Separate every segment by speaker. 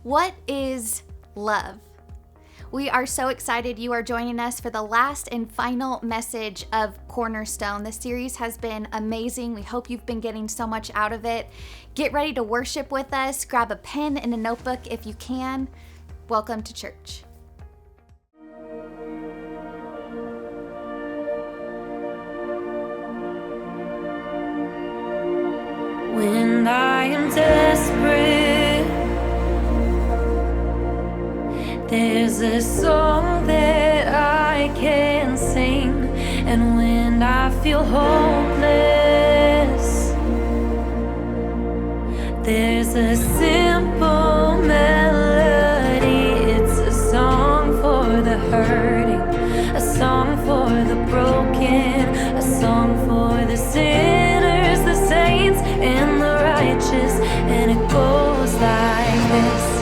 Speaker 1: What is love? We are so excited you are joining us for the last and final message of Cornerstone. The series has been amazing. We hope you've been getting so much out of it. Get ready to worship with us. Grab a pen and a notebook if you can. Welcome to church.
Speaker 2: When I am desperate, there's a song that I can sing. And when I feel hopeless, there's a simple melody. It's a song for the hurting, a song for the broken, a song for the sinners, the saints, and the righteous. And it goes like this.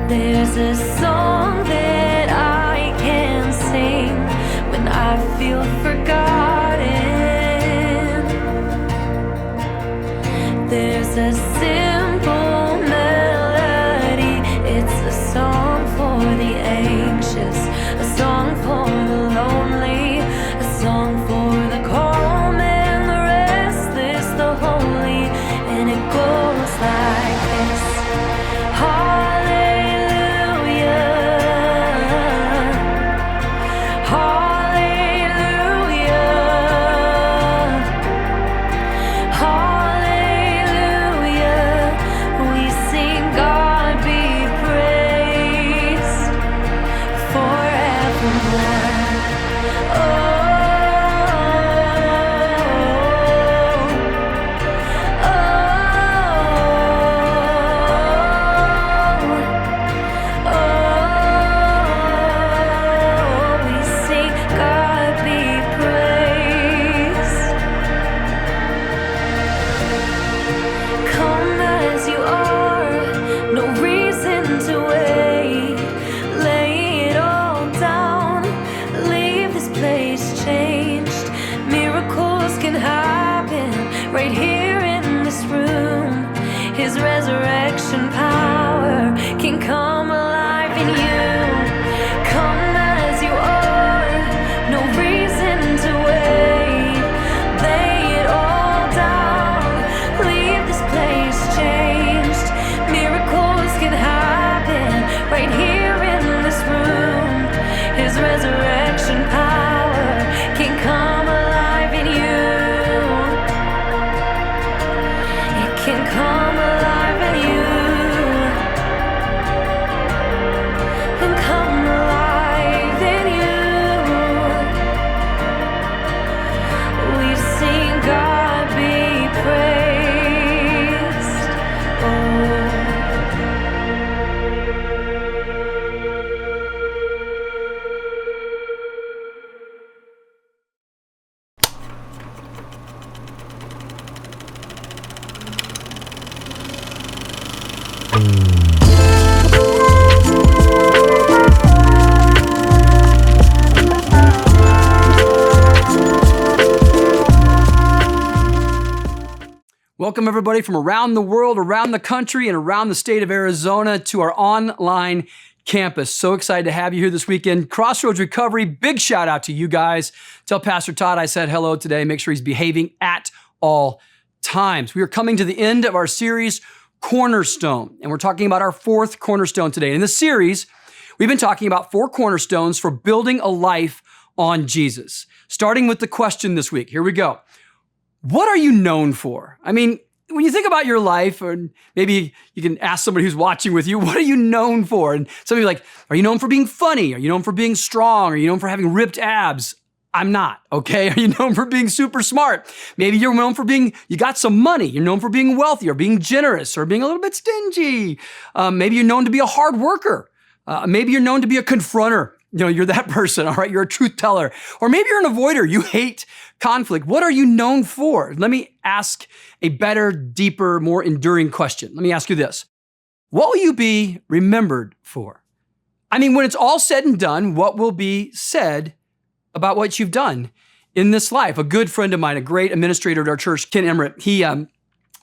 Speaker 2: There's a song that I can sing when I feel forgotten. There's a simple melody. It's a song for the anxious, a song for the lonely, a song for the calm and the restless, the holy. And it goes like this.
Speaker 3: Welcome everybody from around the world, around the country, and around the state of Arizona to our online campus. So excited to have you here this weekend. Crossroads Recovery, big shout out to you guys. Tell Pastor Todd I said hello today. Make sure he's behaving at all times. We are coming to the end of our series, Cornerstone, and we're talking about our fourth cornerstone today. In this series, we've been talking about 4 cornerstones for building a life on Jesus. Starting with the question this week. Here we go. What are you known for? I mean, when you think about your life, or maybe you can ask somebody who's watching with you, what are you known for? And some of you are like, are you known for being funny? Are you known for being strong? Are you known for having ripped abs? I'm not, okay? Are you known for being super smart? Maybe you're known for you got some money. You're known for being wealthy or being generous or being a little bit stingy. Maybe you're known to be a hard worker. Maybe you're known to be a confronter. You're that person, all right? You're a truth teller. Or maybe you're an avoider. You hate conflict. What are you known for? Let me ask a better, deeper, more enduring question. Let me ask you this. What will you be remembered for? I mean, when it's all said and done, what will be said about what you've done in this life? A good friend of mine, a great administrator at our church, Ken Emmerich, he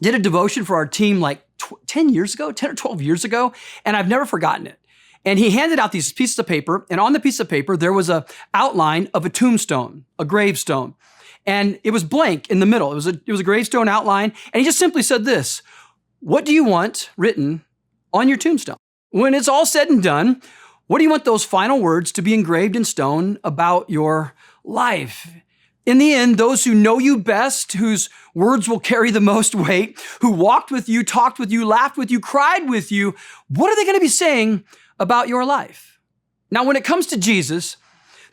Speaker 3: did a devotion for our team like 10 or 12 years ago, and I've never forgotten it. And he handed out these pieces of paper, and on the piece of paper, there was a outline of a tombstone, a gravestone. And it was blank in the middle. It was a gravestone outline, and he just simply said this: what do you want written on your tombstone? When it's all said and done, what do you want those final words to be engraved in stone about your life? In the end, those who know you best, whose words will carry the most weight, who walked with you, talked with you, laughed with you, cried with you, what are they going to be saying about your life? Now, when it comes to Jesus,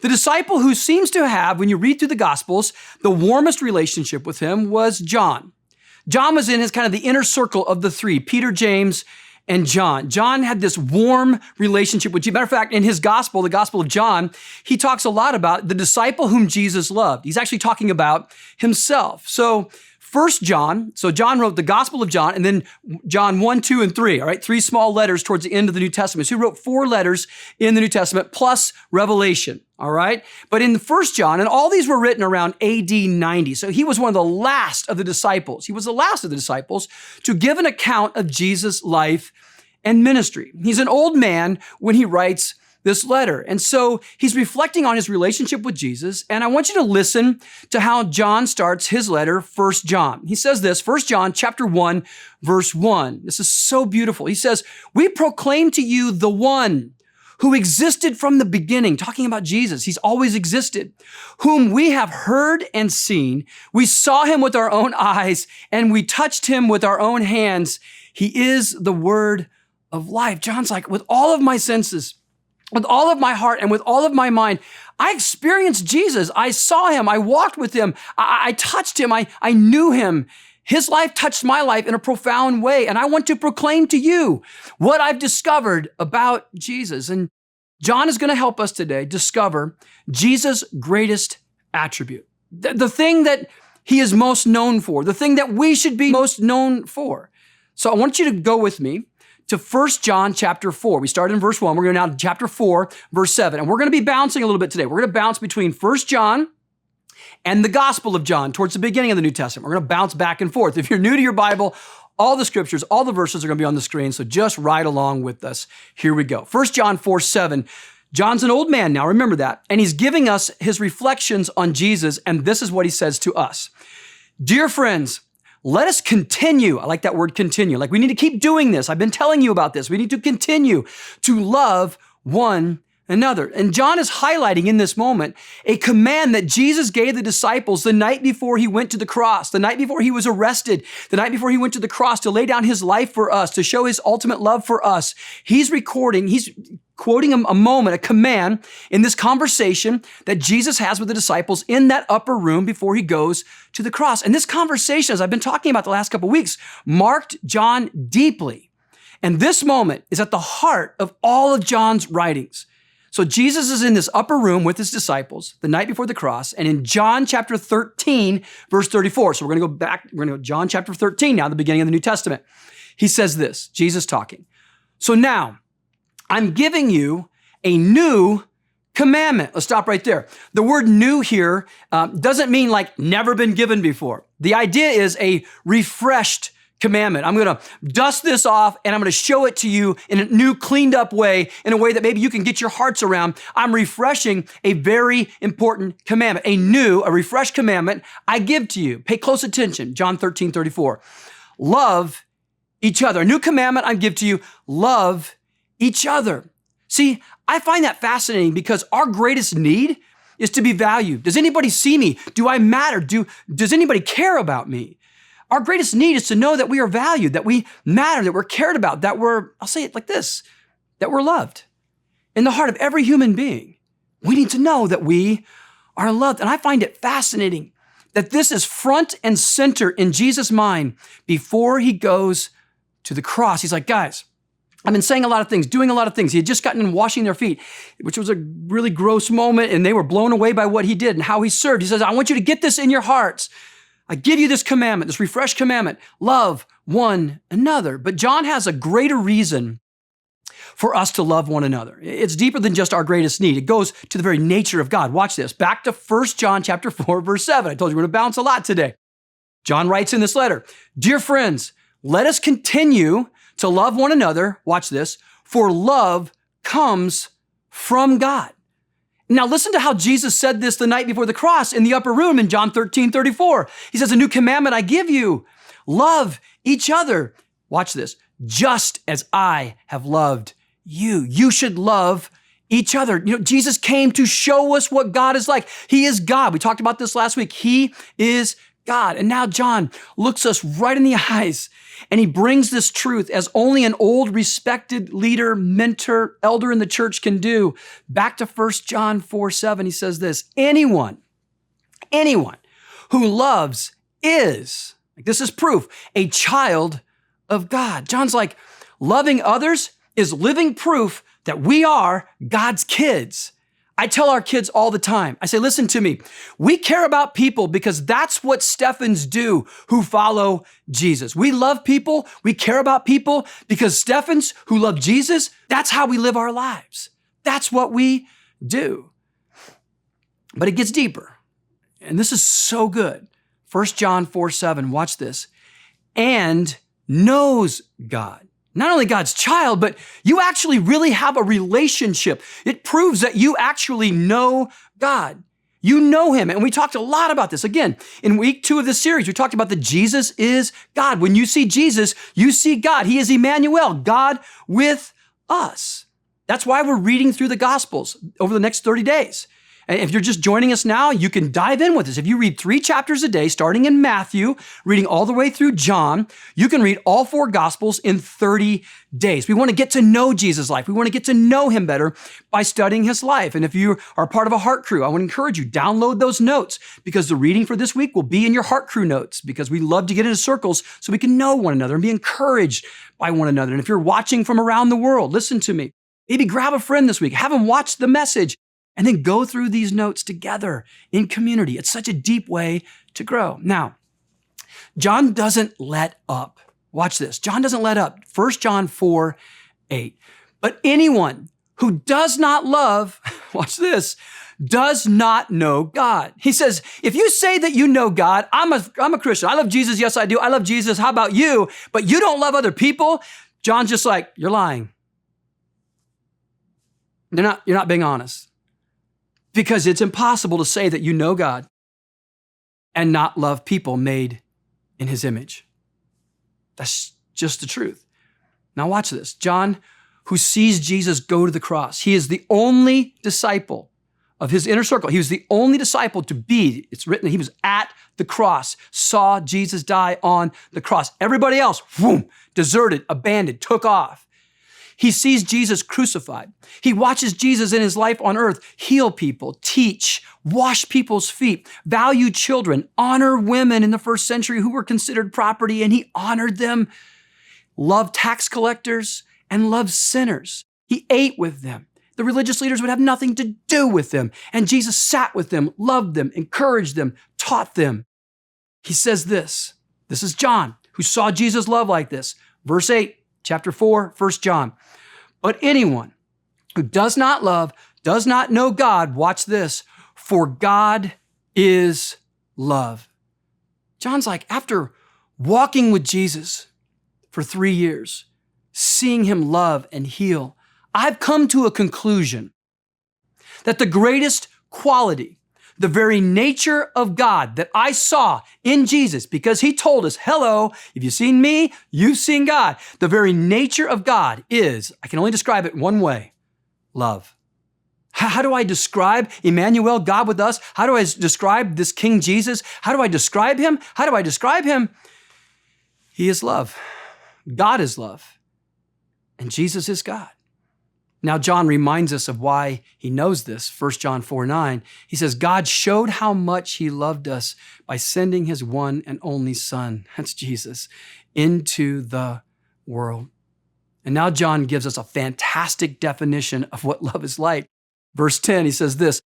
Speaker 3: the disciple who seems to have, when you read through the Gospels, the warmest relationship with him was John. John was in his kind of the inner circle of the three, Peter, James, and John. John had this warm relationship with Jesus. Matter of fact, in his gospel, the Gospel of John, he talks a lot about the disciple whom Jesus loved. He's actually talking about himself. So John wrote the Gospel of John, and then John 1, 2, and 3, all right? 3 small letters towards the end of the New Testament. So he wrote 4 letters in the New Testament plus Revelation, all right? But in the 1 John, and all these were written around AD 90. So he was one of the last of the disciples. He was the last of the disciples to give an account of Jesus' life and ministry. He's an old man when he writes this letter. And so he's reflecting on his relationship with Jesus. And I want you to listen to how John starts his letter, 1 John. He says this, 1 John chapter 1, verse 1. This is so beautiful. He says, we proclaim to you the one who existed from the beginning, talking about Jesus. He's always existed, whom we have heard and seen. We saw him with our own eyes and we touched him with our own hands. He is the word of life. John's like, with all of my senses, with all of my heart and with all of my mind, I experienced Jesus. I saw him. I walked with him. I touched him. I knew him. His life touched my life in a profound way. And I want to proclaim to you what I've discovered about Jesus. And John is going to help us today discover Jesus' greatest attribute, the thing that he is most known for, the thing that we should be most known for. So I want you to go with me to 1 John chapter 4. We started in verse 1. We're going now to chapter 4, verse 7. And we're going to be bouncing a little bit today. We're going to bounce between 1 John and the Gospel of John towards the beginning of the New Testament. We're going to bounce back and forth. If you're new to your Bible, all the scriptures, all the verses are going to be on the screen, so just ride along with us. Here we go. 1 John 4, 7. John's an old man now, remember that. And he's giving us his reflections on Jesus, and this is what he says to us. Dear friends, let us continue. I like that word continue. Like we need to keep doing this. I've been telling you about this. We need to continue to love one another. And John is highlighting in this moment a command that Jesus gave the disciples the night before he went to the cross, the night before he was arrested, the night before he went to the cross to lay down his life for us, to show his ultimate love for us. He's quoting a moment, a command in this conversation that Jesus has with the disciples in that upper room before he goes to the cross. And this conversation, as I've been talking about the last couple of weeks, marked John deeply. And this moment is at the heart of all of John's writings. So Jesus is in this upper room with his disciples the night before the cross. And in John chapter 13, verse 34, so we're going to go back, we're going to go John chapter 13 now, the beginning of the New Testament. He says this, Jesus talking. So now, I'm giving you a new commandment. Let's stop right there. The word new here doesn't mean like never been given before. The idea is a refreshed commandment. I'm going to dust this off and I'm going to show it to you in a new cleaned up way, in a way that maybe you can get your hearts around. I'm refreshing a very important commandment, a refreshed commandment I give to you. Pay close attention. John 13, 34. Love each other. A new commandment I give to you. Love each other. See, I find that fascinating because our greatest need is to be valued. Does anybody see me? Do I matter? Does anybody care about me? Our greatest need is to know that we are valued, that we matter, that we're cared about, that we're, I'll say it like this, that we're loved. In the heart of every human being, we need to know that we are loved. And I find it fascinating that this is front and center in Jesus' mind before he goes to the cross. He's like, guys, I've been saying a lot of things, doing a lot of things. He had just gotten in washing their feet, which was a really gross moment, and they were blown away by what he did and how he served. He says, I want you to get this in your hearts. I give you this commandment, this refreshed commandment, love one another. But John has a greater reason for us to love one another. It's deeper than just our greatest need. It goes to the very nature of God. Watch this. Back to 1 John chapter 4, verse 7. I told you we're going to bounce a lot today. John writes in this letter, dear friends, let us continue to love one another. Watch this. For love comes from God. Now listen to how Jesus said this the night before the cross in the upper room in John 13:34. He says, a new commandment I give you, love each other. Watch this. Just as I have loved you. You should love each other. You know, Jesus came to show us what God is like. He is God. We talked about this last week. He is God. And now John looks us right in the eyes and he brings this truth as only an old, respected leader, mentor, elder in the church can do. Back to 1 John 4:7, he says this, anyone who loves is, this is proof, a child of God. John's like, loving others is living proof that we are God's kids. I tell our kids all the time, I say, listen to me. We care about people because that's what Stephans do who follow Jesus. We love people. We care about people because Stephans who love Jesus, that's how we live our lives. That's what we do. But it gets deeper. And this is so good. 1 John 4:7, watch this. And knows God. Not only God's child, but you actually really have a relationship. It proves that you actually know God. You know him. And we talked a lot about this. Again, in week 2 of this series, we talked about that Jesus is God. When you see Jesus, you see God. He is Emmanuel, God with us. That's why we're reading through the Gospels over the next 30 days. And if you're just joining us now, you can dive in with us. If you read 3 chapters a day, starting in Matthew, reading all the way through John, you can read all 4 Gospels in 30 days. We want to get to know Jesus' life. We want to get to know him better by studying his life. And if you are part of a Heart Crew, I want to encourage you, download those notes because the reading for this week will be in your Heart Crew notes because we love to get into circles so we can know one another and be encouraged by one another. And if you're watching from around the world, listen to me. Maybe grab a friend this week, have them watch the message, and then go through these notes together in community. It's such a deep way to grow. Now, John doesn't let up. Watch this. John doesn't let up. 1 John 4:8. But anyone who does not love, watch this, does not know God. He says, if you say that you know God, I'm a Christian. I love Jesus. Yes, I do. I love Jesus. How about you? But you don't love other people. John's just like, you're lying. You're not being honest. Because it's impossible to say that you know God and not love people made in his image. That's just the truth. Now watch this. John, who sees Jesus go to the cross, he is the only disciple of his inner circle. He was the only disciple to be, it's written that he was at the cross, saw Jesus die on the cross. Everybody else, deserted, abandoned, took off. He sees Jesus crucified. He watches Jesus in his life on earth heal people, teach, wash people's feet, value children, honor women in the first century who were considered property, and he honored them, loved tax collectors, and loved sinners. He ate with them. The religious leaders would have nothing to do with them, and Jesus sat with them, loved them, encouraged them, taught them. He says this is John, who saw Jesus love like this. Verse 8, chapter 4, 1 John. But anyone who does not love, does not know God, watch this, for God is love. John's like, after walking with Jesus for 3 years, seeing him love and heal, I've come to a conclusion that the greatest quality, the very nature of God that I saw in Jesus, because he told us, hello, if you've seen me, you've seen God. The very nature of God is, I can only describe it one way, love. How do I describe Emmanuel, God with us? How do I describe this King Jesus? How do I describe him? He is love. God is love. And Jesus is God. Now, John reminds us of why he knows this. 1 John 4:9, he says, God showed how much he loved us by sending his one and only Son, that's Jesus, into the world. And now John gives us a fantastic definition of what love is like. Verse 10, he says this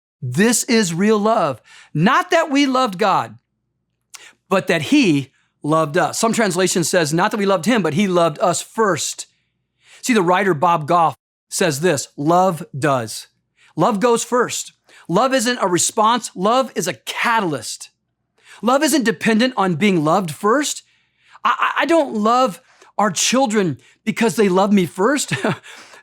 Speaker 3: is real love, not that we loved God, but that he loved us. Some translation says, not that we loved him, but he loved us first. See, the writer Bob Goff says this, love does. Love goes first. Love isn't a response. Love is a catalyst. Love isn't dependent on being loved first. I don't love our children because they love me first.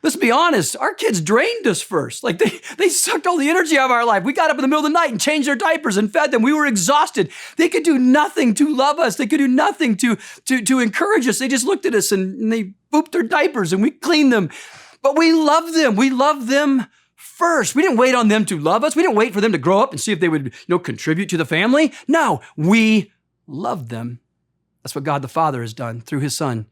Speaker 3: Let's be honest, our kids drained us first. Like they sucked all the energy out of our life. We got up in the middle of the night and changed their diapers and fed them. We were exhausted. They could do nothing to love us. They could do nothing to encourage us. They just looked at us and they pooped their diapers and we cleaned them. But we love them. We love them first. We didn't wait on them to love us. We didn't wait for them to grow up and see if they would, contribute to the family. No, we loved them. That's what God the Father has done through his Son,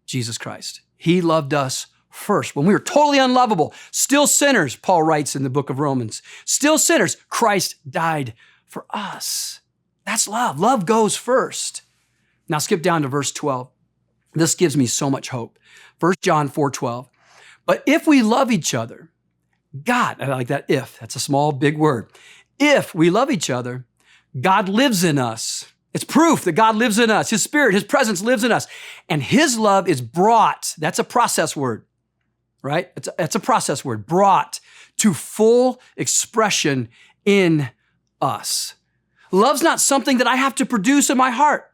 Speaker 3: Jesus Christ. He loved us first. When we were totally unlovable, still sinners, Paul writes in the book of Romans, still sinners, Christ died for us. That's love. Love goes first. Now skip down to verse 12. This gives me so much hope. 1 John 4:12. But if we love each other, God, I like that if, that's a small, big word. If we love each other, God lives in us. It's proof that God lives in us. His Spirit, his presence lives in us. And his love is brought, that's a process word, right? It's a process word, brought to full expression in us. Love's not something that I have to produce in my heart.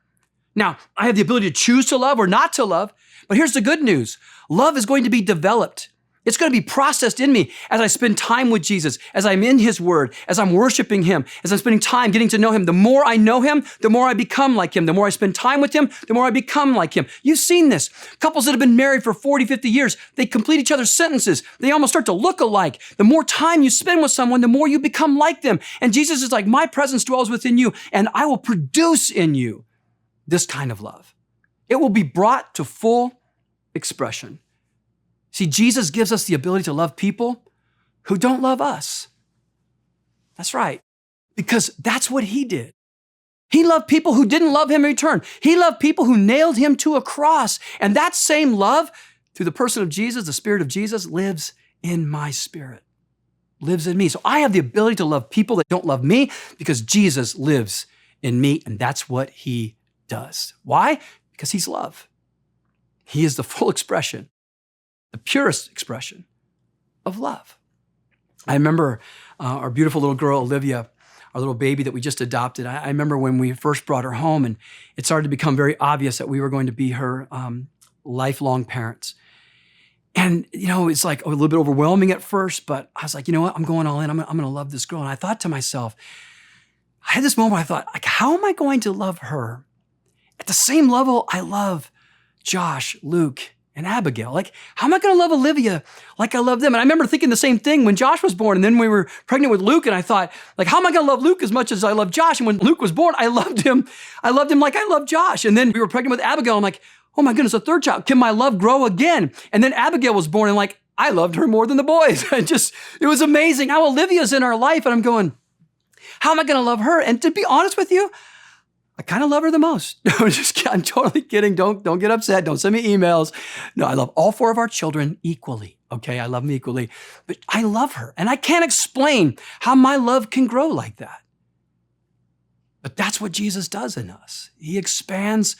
Speaker 3: Now, I have the ability to choose to love or not to love, but here's the good news. Love is going to be developed. It's going to be processed in me as I spend time with Jesus, as I'm in his word, as I'm worshiping him, as I'm spending time getting to know him. The more I know him, the more I become like him. The more I spend time with him, the more I become like him. You've seen this. Couples that have been married for 40, 50 years, they complete each other's sentences. They almost start to look alike. The more time you spend with someone, the more you become like them. And Jesus is like, my presence dwells within you, and I will produce in you this kind of love. It will be brought to full expression. See, Jesus gives us the ability to love people who don't love us. That's right, because that's what he did. He loved people who didn't love him in return. He loved people who nailed him to a cross. And that same love, through the person of Jesus, the Spirit of Jesus, lives in my spirit, lives in me. So I have the ability to love people that don't love me because Jesus lives in me, and that's what he does. Why? Because he's love. He is the full expression, the purest expression of love. I remember our beautiful little girl, Olivia, our little baby that we just adopted. I remember when we first brought her home, and it started to become very obvious that we were going to be her lifelong parents. And, it's like a little bit overwhelming at first, but I was like, you know what? I'm going all in. I'm going to love this girl. And I thought to myself, I had this moment where I thought, like, how am I going to love her at the same level I love Josh, Luke, and Abigail? Like, how am I going to love Olivia like I love them? And I remember thinking the same thing when Josh was born. And then we were pregnant with Luke, and I thought, like, how am I going to love Luke as much as I love Josh? And when Luke was born, I loved him like I love Josh. And then we were pregnant with Abigail. I'm like, oh my goodness, a third child. Can my love grow again? And then Abigail was born, and like, I loved her more than the boys. It was amazing how Olivia's in our life. And I'm going, how am I going to love her? And to be honest with you, I kind of love her the most. I'm totally kidding. Don't get upset. Don't send me emails. No, I love all four of our children equally. Okay, I love them equally. But I love her. And I can't explain how my love can grow like that. But that's what Jesus does in us. He expands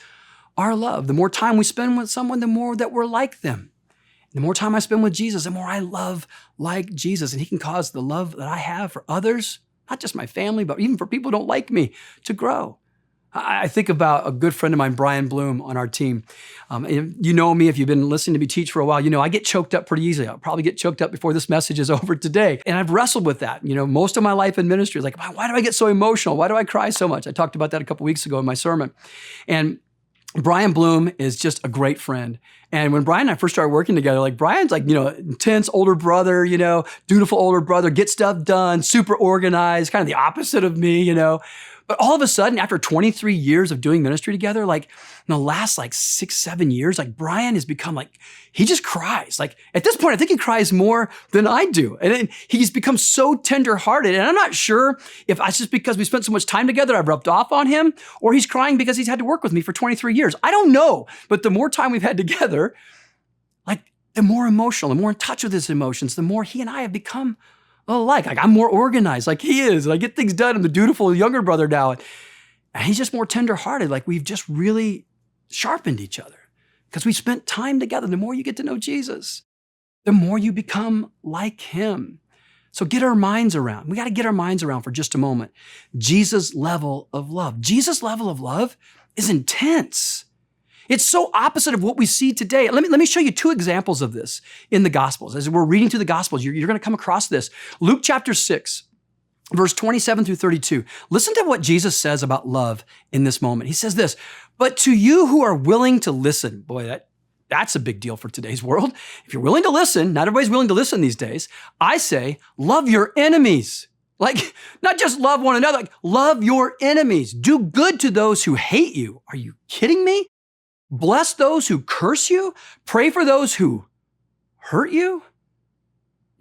Speaker 3: our love. The more time we spend with someone, the more that we're like them. The more time I spend with Jesus, the more I love like Jesus. And he can cause the love that I have for others, not just my family, but even for people who don't like me, to grow. I think about a good friend of mine, Brian Bloom, on our team. You know me, if you've been listening to me teach for a while, I get choked up pretty easily. I'll probably get choked up before this message is over today. And I've wrestled with that. Most of my life in ministry is like, why do I get so emotional? Why do I cry so much? I talked about that a couple weeks ago in my sermon. And Brian Bloom is just a great friend And when Brian and I first started working together, like Brian's like, intense older brother, dutiful older brother, get stuff done, super organized, kind of the opposite of me. But all of a sudden, after 23 years of doing ministry together, like in the last 6, 7 years, like Brian has become he just cries. Like at this point, I think he cries more than I do. And then he's become so tenderhearted. And I'm not sure if it's just because we spent so much time together, I've rubbed off on him, or he's crying because he's had to work with me for 23 years. I don't know. But the more time we've had together, the more emotional, the more in touch with his emotions, the more he and I have become alike. Like I'm more organized like he is. And I get things done. I'm the dutiful younger brother now. And he's just more tenderhearted. Like we've just really sharpened each other because we spent time together. The more you get to know Jesus, the more you become like him. So get our minds around. We got to get our minds around for just a moment. Jesus' level of love. Jesus' level of love is intense. It's so opposite of what we see today. Let me show you 2 examples of this in the Gospels. As we're reading through the Gospels, you're going to come across this. Luke chapter 6, verse 27 through 32. Listen to what Jesus says about love in this moment. He says this, but to you who are willing to listen, boy, that's a big deal for today's world. If you're willing to listen, not everybody's willing to listen these days, I say, love your enemies. Like, not just love one another, love your enemies. Do good to those who hate you. Are you kidding me? Bless those who curse you. Pray for those who hurt you.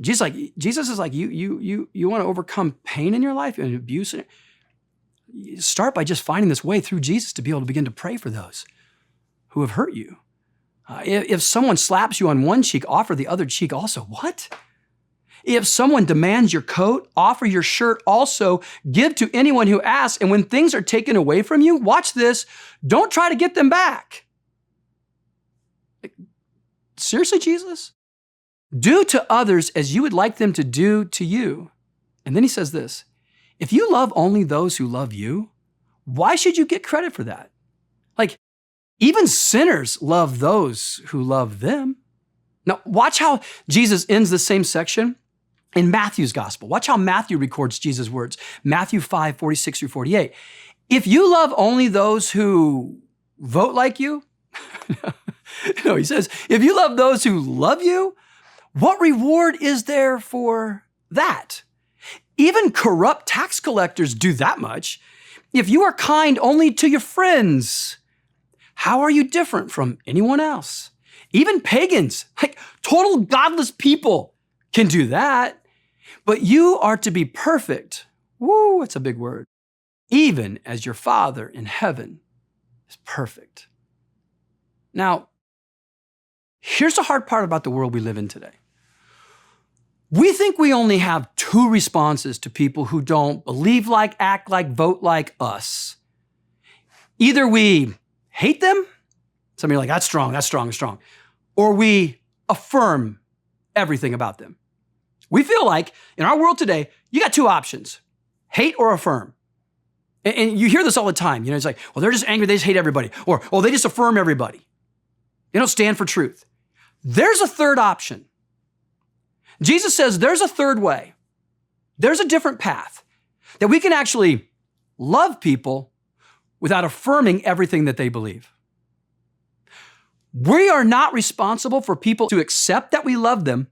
Speaker 3: Jesus is like, you want to overcome pain in your life and abuse. You start by just finding this way through Jesus to be able to begin to pray for those who have hurt you. If someone slaps you on one cheek, offer the other cheek also. What? If someone demands your coat, offer your shirt also. Give to anyone who asks. And when things are taken away from you, watch this. Don't try to get them back. Seriously, Jesus? Do to others as you would like them to do to you. And then he says this, if you love only those who love you, why should you get credit for that? Even sinners love those who love them. Now, watch how Jesus ends the same section in Matthew's gospel. Watch how Matthew records Jesus' words. Matthew 5, 46 through 48. If you love only those who vote like you, no, he says, if you love those who love you, what reward is there for that? Even corrupt tax collectors do that much. If you are kind only to your friends, how are you different from anyone else? Even pagans, total godless people, can do that. But you are to be perfect. Woo, it's a big word. Even as your Father in heaven is perfect. Now, here's the hard part about the world we live in today. We think we only have 2 responses to people who don't believe like, act like, vote like us. Either we hate them, some of you are like, that's strong, that's strong, that's strong. Or we affirm everything about them. We feel like in our world today, you got 2 options, hate or affirm. And you hear this all the time. It's like, well, they're just angry, they just hate everybody. Or, oh, they just affirm everybody. They don't stand for truth. There's a third option. Jesus says there's a third way. There's a different path that we can actually love people without affirming everything that they believe. We are not responsible for people to accept that we love them.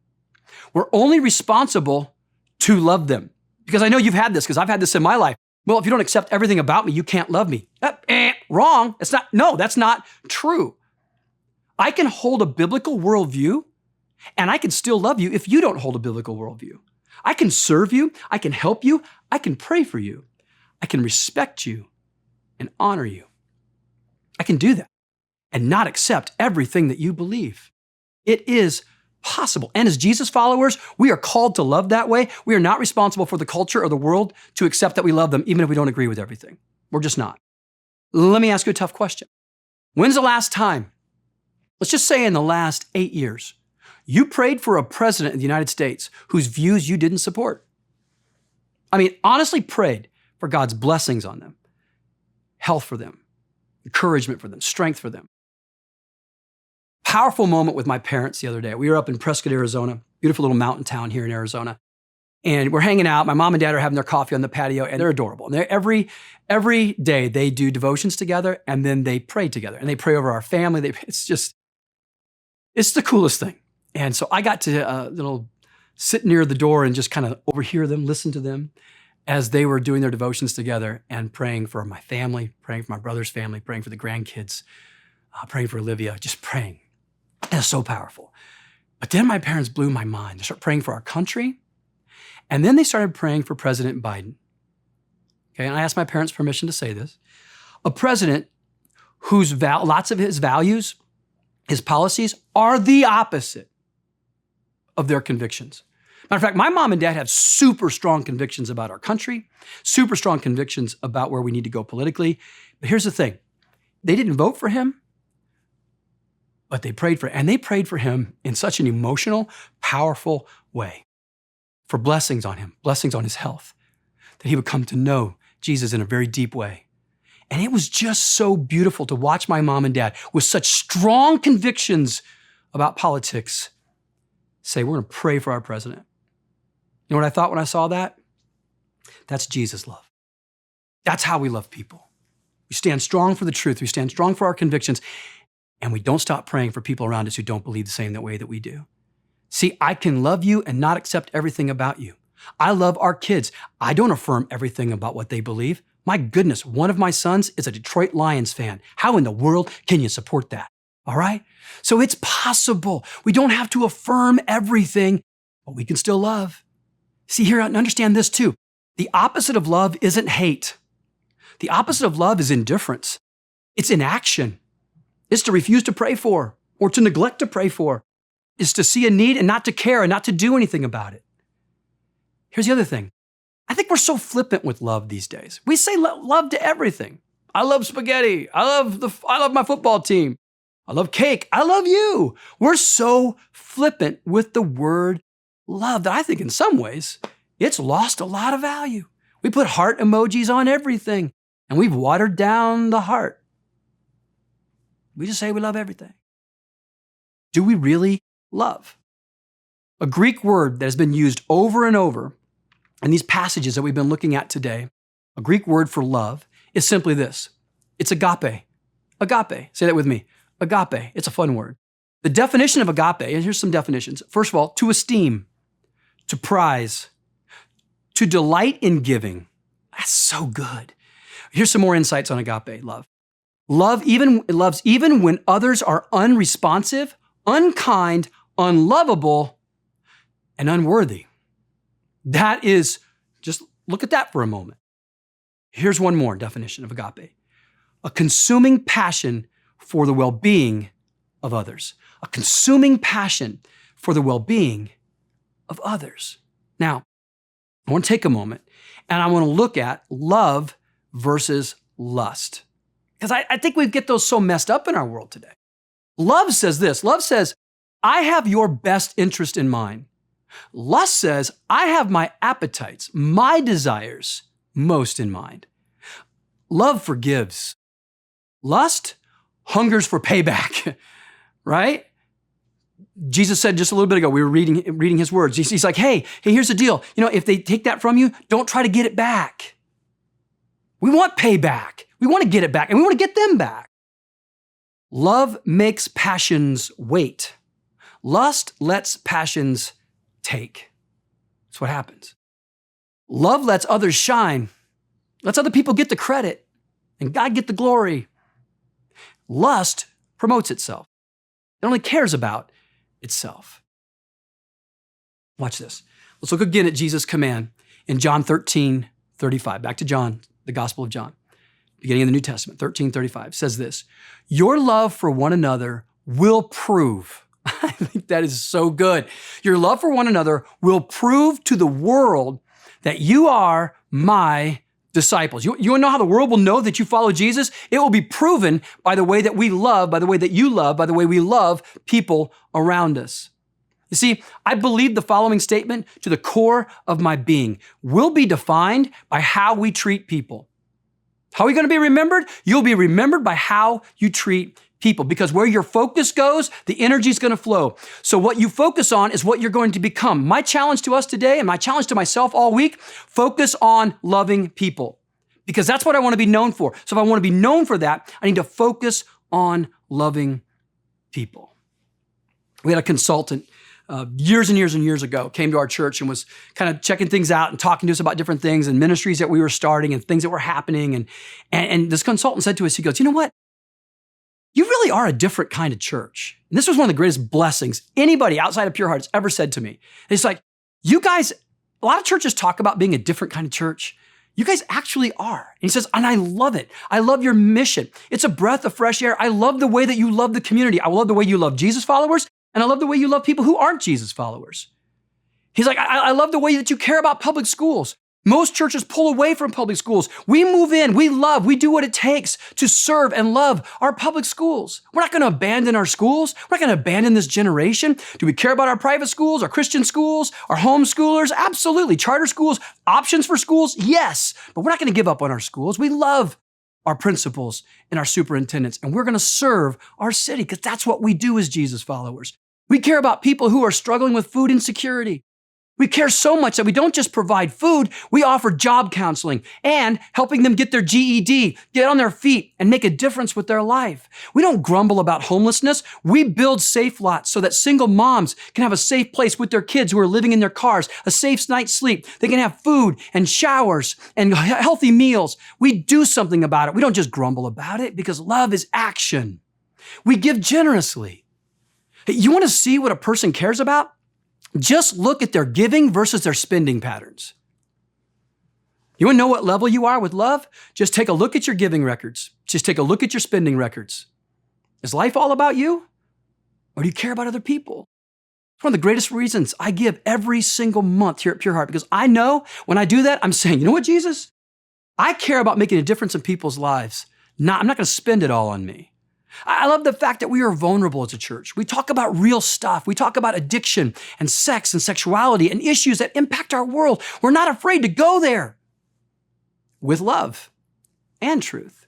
Speaker 3: We're only responsible to love them. Because I know you've had this, because I've had this in my life. Well, if you don't accept everything about me, you can't love me. Wrong. That's not true. I can hold a biblical worldview, and I can still love you if you don't hold a biblical worldview. I can serve you. I can help you. I can pray for you. I can respect you and honor you. I can do that and not accept everything that you believe. It is possible. And as Jesus followers, we are called to love that way. We are not responsible for the culture or the world to accept that we love them, even if we don't agree with everything. We're just not. Let me ask you a tough question. When's the last time, let's just say in the last 8 years, you prayed for a president of the United States whose views you didn't support? Honestly prayed for God's blessings on them, health for them, encouragement for them, strength for them. Powerful moment with my parents the other day. We were up in Prescott, Arizona, beautiful little mountain town here in Arizona. And we're hanging out. My mom and dad are having their coffee on the patio, and they're adorable. And every day they do devotions together, and then they pray together. And they pray over our family. It's just It's the coolest thing. And so I got to sit near the door and just kind of overhear them, listen to them as they were doing their devotions together and praying for my family, praying for my brother's family, praying for the grandkids, praying for Olivia, just praying. It was so powerful. But then my parents blew my mind. They started praying for our country, and then they started praying for President Biden. Okay, and I asked my parents' permission to say this. A president whose lots of his values, his policies are the opposite of their convictions. Matter of fact, my mom and dad have super strong convictions about our country, super strong convictions about where we need to go politically. But here's the thing. They didn't vote for him, but they prayed for him. And they prayed for him in such an emotional, powerful way for blessings on him, blessings on his health, that he would come to know Jesus in a very deep way. And it was just so beautiful to watch my mom and dad with such strong convictions about politics say, we're going to pray for our president. You know what I thought when I saw that? That's Jesus' love. That's how we love people. We stand strong for the truth. We stand strong for our convictions. And we don't stop praying for people around us who don't believe the same way that we do. See, I can love you and not accept everything about you. I love our kids. I don't affirm everything about what they believe. My goodness, one of my sons is a Detroit Lions fan. How in the world can you support that? All right? So it's possible. We don't have to affirm everything, but we can still love. See here, and understand this too. The opposite of love isn't hate. The opposite of love is indifference. It's inaction. It's to refuse to pray for or to neglect to pray for. It's to see a need and not to care and not to do anything about it. Here's the other thing. I think we're so flippant with love these days. We say love to everything. I love spaghetti. I love my football team. I love cake. I love you. We're so flippant with the word love that I think in some ways it's lost a lot of value. We put heart emojis on everything and we've watered down the heart. We just say we love everything. Do we really love? A Greek word that has been used over and over in these passages that we've been looking at today, a Greek word for love is simply this. It's agape. Agape. Say that with me. Agape. It's a fun word. The definition of agape, and here's some definitions. First of all, to esteem, to prize, to delight in giving. That's so good. Here's some more insights on agape love. Loves even when others are unresponsive, unkind, unlovable, and unworthy. That is, just look at that for a moment. Here's one more definition of agape. A consuming passion for the well-being of others. A consuming passion for the well-being of others. Now, I want to take a moment and I want to look at love versus lust. Because I think we get those so messed up in our world today. Love says this. Love says, I have your best interest in mind. Lust says, I have my appetites, my desires most in mind. Love forgives. Lust hungers for payback, right? Jesus said just a little bit ago, we were reading his words. He's like, hey, here's the deal. You know, if they take that from you, don't try to get it back. We want payback. We want to get it back, and we want to get them back. Love makes passions wait. Lust lets passions take. That's what happens. Love lets others shine, lets other people get the credit, and God get the glory. Lust promotes itself. It only cares about itself. Watch this. Let's look again at Jesus' command in John 13:35. Back to John, the Gospel of John, beginning of the New Testament, 13:35 says this, your love for one another will prove. I think that is so good. Your love for one another will prove to the world that you are my disciples. You want to know how the world will know that you follow Jesus? It will be proven by the way that we love, by the way that you love, by the way we love people around us. You see, I believe the following statement to the core of my being will be defined by how we treat people. How are we going to be remembered? You'll be remembered by how you treat people, because where your focus goes, the energy is going to flow. So what you focus on is what you're going to become. My challenge to us today, and my challenge to myself all week, focus on loving people, because that's what I want to be known for. So if I want to be known for that, I need to focus on loving people. We had a consultant years and years and years ago came to our church and was kind of checking things out and talking to us about different things and ministries that we were starting and things that were happening. And this consultant said to us, he goes, you know what? You really are a different kind of church. And this was one of the greatest blessings anybody outside of Pure Heart has ever said to me. It's like, you guys, a lot of churches talk about being a different kind of church. You guys actually are. And he says, and I love it. I love your mission. It's a breath of fresh air. I love the way that you love the community. I love the way you love Jesus followers. And I love the way you love people who aren't Jesus followers. He's like, I love the way that you care about public schools. Most churches pull away from public schools. We move in, we love, we do what it takes to serve and love our public schools. We're not going to abandon our schools. We're not going to abandon this generation. Do we care about our private schools, our Christian schools, our homeschoolers? Absolutely. Charter schools, options for schools? Yes. But we're not going to give up on our schools. We love our principals and our superintendents, and we're going to serve our city because that's what we do as Jesus followers. We care about people who are struggling with food insecurity. We care so much that we don't just provide food, we offer job counseling and helping them get their GED, get on their feet, and make a difference with their life. We don't grumble about homelessness. We build safe lots so that single moms can have a safe place with their kids who are living in their cars, a safe night's sleep. They can have food and showers and healthy meals. We do something about it. We don't just grumble about it because love is action. We give generously. You want to see what a person cares about? Just look at their giving versus their spending patterns. You want to know what level you are with love? Just take a look at your giving records. Just take a look at your spending records. Is life all about you? Or do you care about other people? It's one of the greatest reasons I give every single month here at Pure Heart, because I know when I do that, I'm saying, you know what, Jesus? I care about making a difference in people's lives. I'm not going to spend it all on me. I love the fact that we are vulnerable as a church. We talk about real stuff. We talk about addiction and sex and sexuality and issues that impact our world. We're not afraid to go there with love and truth.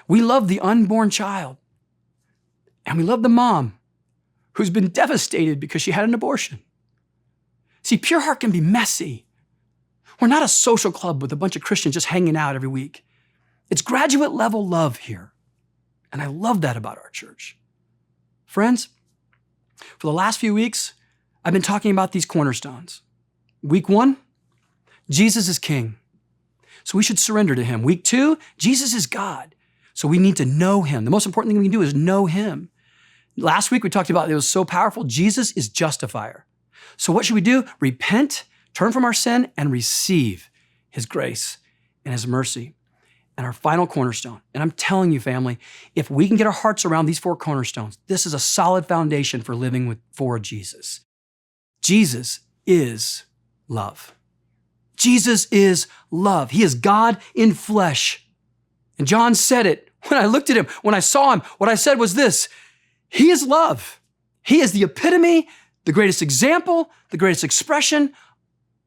Speaker 3: We love the unborn child, and we love the mom who's been devastated because she had an abortion. See, Pure Heart can be messy. We're not a social club with a bunch of Christians just hanging out every week. It's graduate level love here. And I love that about our church. Friends, for the last few weeks, I've been talking about these cornerstones. Week 1, Jesus is king, so we should surrender to him. Week 2, Jesus is God, so we need to know him. The most important thing we can do is know him. Last week, we talked about, it was so powerful, Jesus is justifier. So what should we do? Repent, turn from our sin, and receive his grace and his mercy. And our final cornerstone. And I'm telling you, family, if we can get our hearts around these 4 cornerstones, this is a solid foundation for living for Jesus. Jesus is love. Jesus is love. He is God in flesh. And John said it. When I looked at him, when I saw him, what I said was this: he is love. He is the epitome, the greatest example, the greatest expression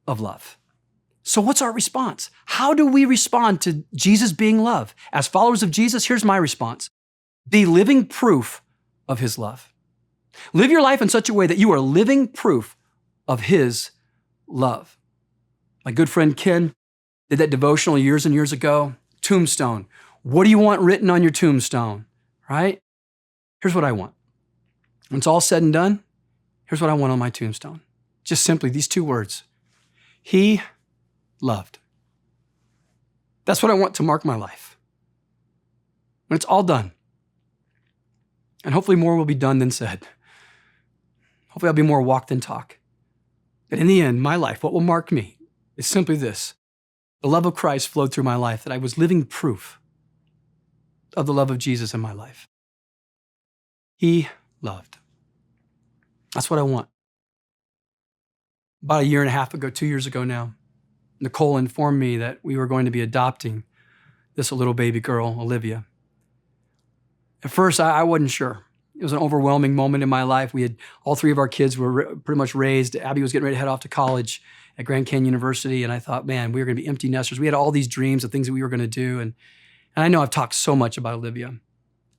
Speaker 3: of love. So what's our response? How do we respond to Jesus being love? As followers of Jesus, here's my response. Be living proof of his love. Live your life in such a way that you are living proof of his love. My good friend Ken did that devotional years and years ago. Tombstone. What do you want written on your tombstone? Right? Here's what I want. When it's all said and done, here's what I want on my tombstone. Just simply these 2 words. He loved. That's what I want to mark my life. When it's all done. And hopefully more will be done than said. Hopefully I'll be more walk than talk. But in the end, my life, what will mark me is simply this. The love of Christ flowed through my life, that I was living proof of the love of Jesus in my life. He loved. That's what I want. About 1.5 years ago, 2 years ago now, Nicole informed me that we were going to be adopting this little baby girl, Olivia. At first, I wasn't sure. It was an overwhelming moment in my life. We had all 3 of our kids were pretty much raised. Abby was getting ready to head off to college at Grand Canyon University, and I thought, man, we were going to be empty nesters. We had all these dreams of things that we were going to do, and I know I've talked so much about Olivia.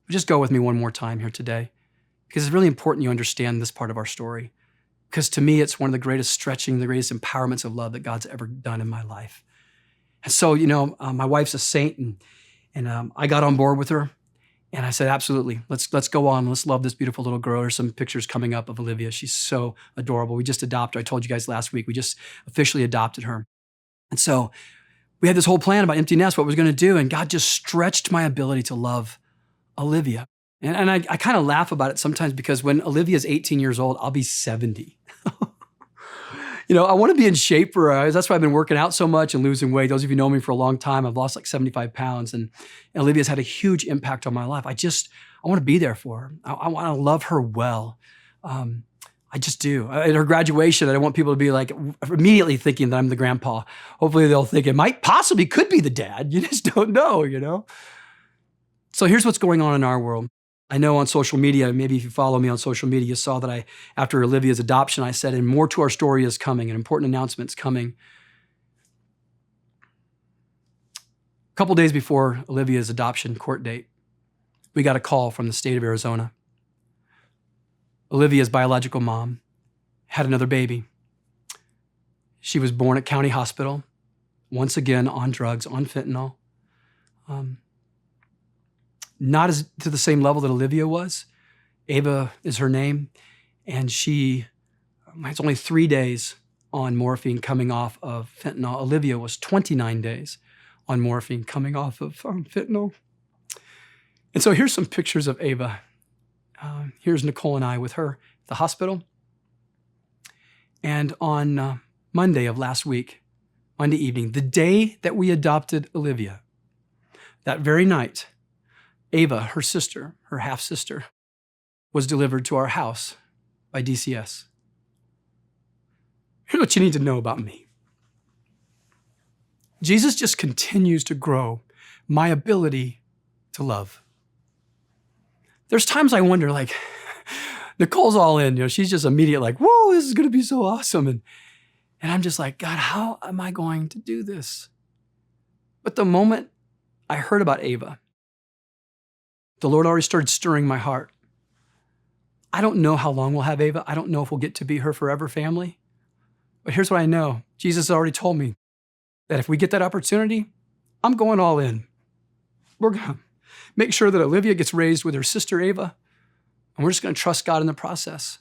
Speaker 3: But just go with me one more time here today, because it's really important you understand this part of our story. Because to me, it's one of the greatest stretching, the greatest empowerments of love that God's ever done in my life. And so, my wife's a saint, and I got on board with her. And I said, absolutely. Let's go on. Let's love this beautiful little girl. There's some pictures coming up of Olivia. She's so adorable. We just adopted her. I told you guys last week, we just officially adopted her. And so we had this whole plan about empty nest, what we was going to do. And God just stretched my ability to love Olivia. And I kind of laugh about it sometimes because when Olivia is 18 years old, I'll be 70. I want to be in shape for her. That's why I've been working out so much and losing weight. Those of you who know me for a long time, I've lost like 75 pounds. And Olivia's had a huge impact on my life. I want to be there for her. I want to love her well. I just do. At her graduation, I don't want people to be like immediately thinking that I'm the grandpa. Hopefully they'll think it might possibly could be the dad. You just don't know. So here's what's going on in our world. I know on social media, maybe if you follow me on social media, you saw that after Olivia's adoption, I said, and more to our story is coming, an important announcement's coming. A couple days before Olivia's adoption court date, we got a call from the state of Arizona. Olivia's biological mom had another baby. She was born at County Hospital, once again on drugs, on fentanyl. Not as to the same level that Olivia was. Ava is her name, and she has only 3 days on morphine coming off of fentanyl. Olivia was 29 days on morphine coming off of fentanyl. And so here's some pictures of Ava. Here's Nicole and I with her at the hospital. And on Monday of last week, Monday evening, the day that we adopted Olivia, that very night, Ava, her sister, her half-sister, was delivered to our house by DCS. Here's what you need to know about me. Jesus just continues to grow my ability to love. There's times I wonder, like, Nicole's all in, she's just immediate like, whoa, this is going to be so awesome. And I'm just like, God, how am I going to do this? But the moment I heard about Ava, the Lord already started stirring my heart. I don't know how long we'll have Ava. I don't know if we'll get to be her forever family. But here's what I know. Jesus already told me that if we get that opportunity, I'm going all in. We're going to make sure that Olivia gets raised with her sister Ava, and we're just going to trust God in the process.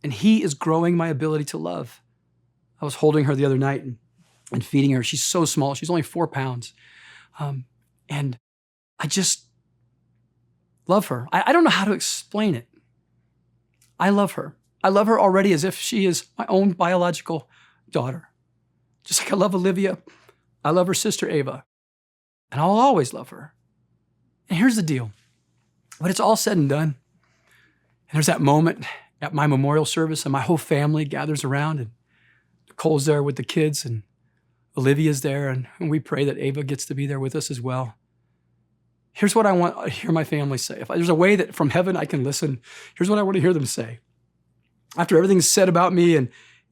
Speaker 3: And He is growing my ability to love. I was holding her the other night and feeding her. She's so small. She's only 4 pounds. And I just love her. I don't know how to explain it. I love her. I love her already as if she is my own biological daughter. Just like I love Olivia, I love her sister Ava. And I'll always love her. And here's the deal. When it's all said and done, and there's that moment at my memorial service and my whole family gathers around and Nicole's there with the kids and Olivia's there and we pray that Ava gets to be there with us as well. Here's what I want to hear my family say. If there's a way that from heaven I can listen, here's what I want to hear them say. After everything's said about me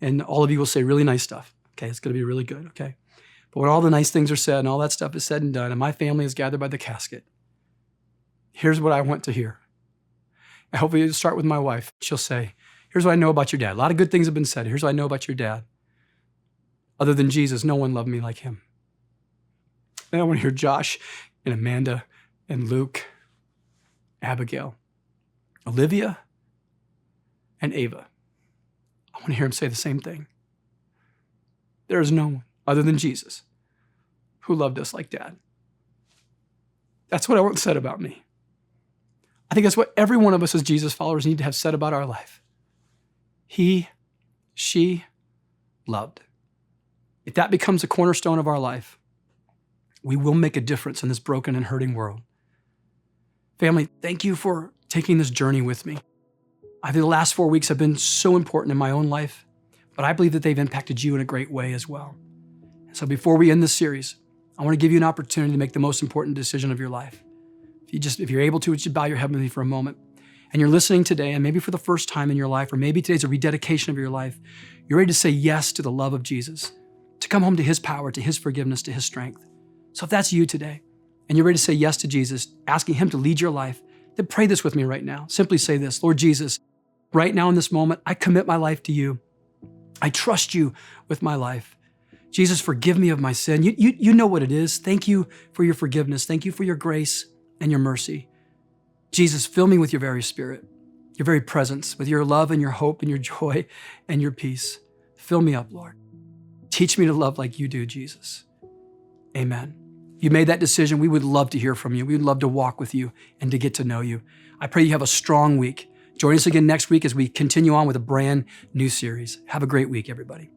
Speaker 3: and all of you will say really nice stuff. Okay, it's going to be really good, okay? But when all the nice things are said and all that stuff is said and done and my family is gathered by the casket, here's what I want to hear. I hope you start with my wife. She'll say, here's what I know about your dad. A lot of good things have been said. Here's what I know about your dad. Other than Jesus, no one loved me like him. Then I want to hear Josh and Amanda and Luke, Abigail, Olivia, and Ava. I want to hear him say the same thing. There is no one other than Jesus who loved us like Dad. That's what I want said about me. I think that's what every one of us as Jesus followers need to have said about our life. She loved. If that becomes a cornerstone of our life, we will make a difference in this broken and hurting world. Family, thank you for taking this journey with me. I think the last 4 weeks have been so important in my own life, but I believe that they've impacted you in a great way as well. So before we end this series, I want to give you an opportunity to make the most important decision of your life. If you're able to, would you bow your head with me for a moment? And you're listening today, and maybe for the first time in your life, or maybe today's a rededication of your life, you're ready to say yes to the love of Jesus, to come home to His power, to His forgiveness, to His strength. So if that's you today, and you're ready to say yes to Jesus, asking Him to lead your life, then pray this with me right now. Simply say this: Lord Jesus, right now in this moment, I commit my life to you. I trust you with my life. Jesus, forgive me of my sin. You know what it is. Thank you for your forgiveness. Thank you for your grace and your mercy. Jesus, fill me with your very Spirit, your very presence, with your love and your hope and your joy and your peace. Fill me up, Lord. Teach me to love like you do, Jesus. Amen. You made that decision. We would love to hear from you. We would love to walk with you and to get to know you. I pray you have a strong week. Join us again next week as we continue on with a brand new series. Have a great week, everybody.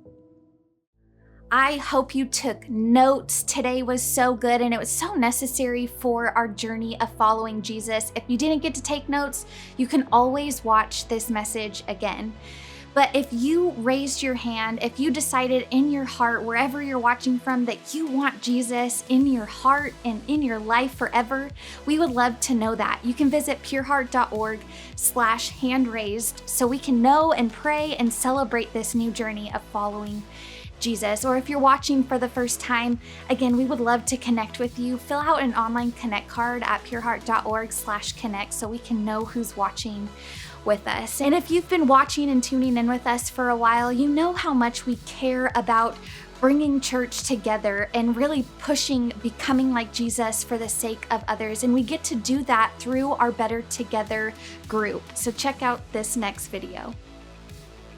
Speaker 1: I hope you took notes. Today was so good and it was so necessary for our journey of following Jesus. If you didn't get to take notes, you can always watch this message again. But if you raised your hand, if you decided in your heart, wherever you're watching from, that you want Jesus in your heart and in your life forever, we would love to know that. You can visit pureheart.org/handraised so we can know and pray and celebrate this new journey of following Jesus. Or if you're watching for the first time, again, we would love to connect with you. Fill out an online connect card at pureheart.org/connect so we can know who's watching with us. And if you've been watching and tuning in with us for a while, you know how much we care about bringing church together and really pushing becoming like Jesus for the sake of others. And we get to do that through our Better Together group. So check out this next video.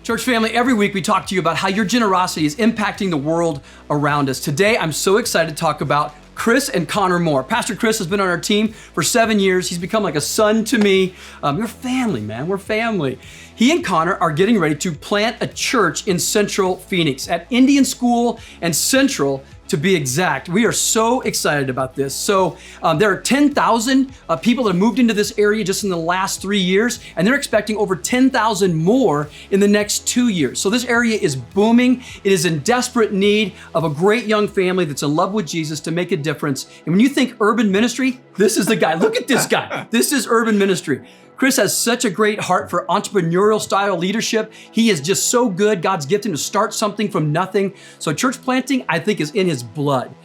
Speaker 3: Church family, every week we talk to you about how your generosity is impacting the world around us. Today, I'm so excited to talk about Chris and Connor Moore. Pastor Chris has been on our team for 7 years. He's become like a son to me. We're family, man. We're family. He and Connor are getting ready to plant a church in Central Phoenix at Indian School and Central, to be exact. We are so excited about this. So there are 10,000 people that have moved into this area just in the last 3 years, and they're expecting over 10,000 more in the next 2 years. So this area is booming. It is in desperate need of a great young family that's in love with Jesus to make a difference. And when you think urban ministry, this is the guy. Look at this guy. This is urban ministry. Chris has such a great heart for entrepreneurial style leadership. He is just so good. God's gifted him to start something from nothing. So church planting, I think, is in his blood.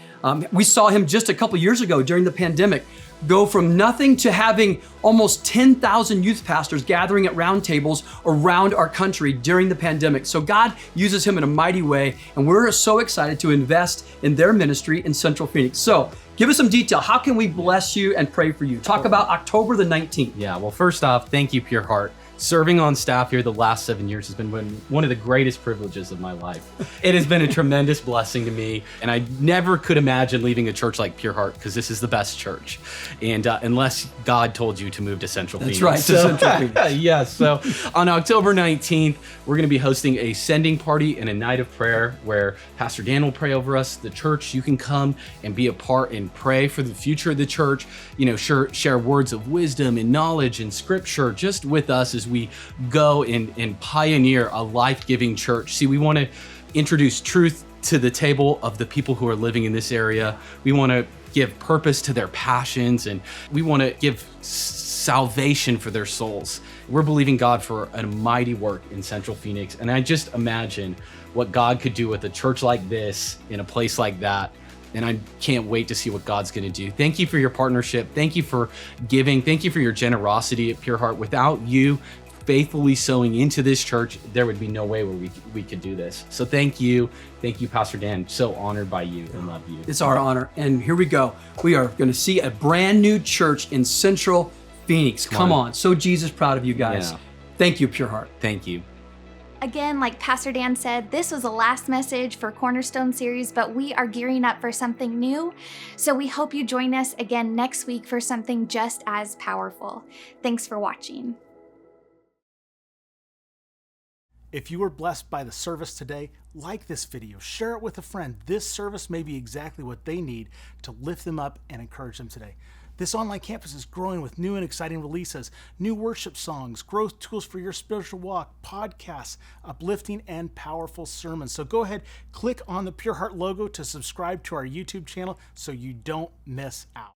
Speaker 3: We saw him just a couple years ago during the pandemic go from nothing to having almost 10,000 youth pastors gathering at round tables around our country during the pandemic. So God uses him in a mighty way, and we're so excited to invest in their ministry in Central Phoenix. So give us some detail. How can we bless you and pray for you? Talk about October the 19th.
Speaker 4: Yeah, well, first off, thank you, Pure Heart. Serving on staff here the last 7 years has been one of the greatest privileges of my life. It has been a tremendous blessing to me, and I never could imagine leaving a church like Pure Heart, because this is the best church. And unless God told you to move to Central Phoenix.
Speaker 3: That's right, to Central Phoenix.
Speaker 4: Yes, so on October 19th, we're going to be hosting a sending party and a night of prayer where Pastor Dan will pray over us, the church. You can come and be a part and pray for the future of the church, share words of wisdom and knowledge and scripture just with us as we go and pioneer a life-giving church. See, we want to introduce truth to the table of the people who are living in this area. We want to give purpose to their passions, and we want to give salvation for their souls. We're believing God for a mighty work in Central Phoenix, and I just imagine what God could do with a church like this in a place like that. And I can't wait to see what God's going to do. Thank you for your partnership. Thank you for giving. Thank you for your generosity at Pure Heart. Without you faithfully sowing into this church, there would be no way where we could do this. So thank you, Pastor Dan. So honored by you and love you.
Speaker 3: It's our honor. And here we go. We are going to see a brand new church in Central Phoenix. Come on. So Jesus, proud of you guys.
Speaker 4: Yeah.
Speaker 3: Thank you, Pure Heart.
Speaker 4: Thank you.
Speaker 1: Again, like Pastor Dan said, this was the last message for Cornerstone series, but we are gearing up for something new. So we hope you join us again next week for something just as powerful. Thanks for watching.
Speaker 5: If you were blessed by the service today, like this video, share it with a friend. This service may be exactly what they need to lift them up and encourage them today. This online campus is growing with new and exciting releases, new worship songs, growth tools for your spiritual walk, podcasts, uplifting and powerful sermons. So go ahead, click on the Pure Heart logo to subscribe to our YouTube channel so you don't miss out.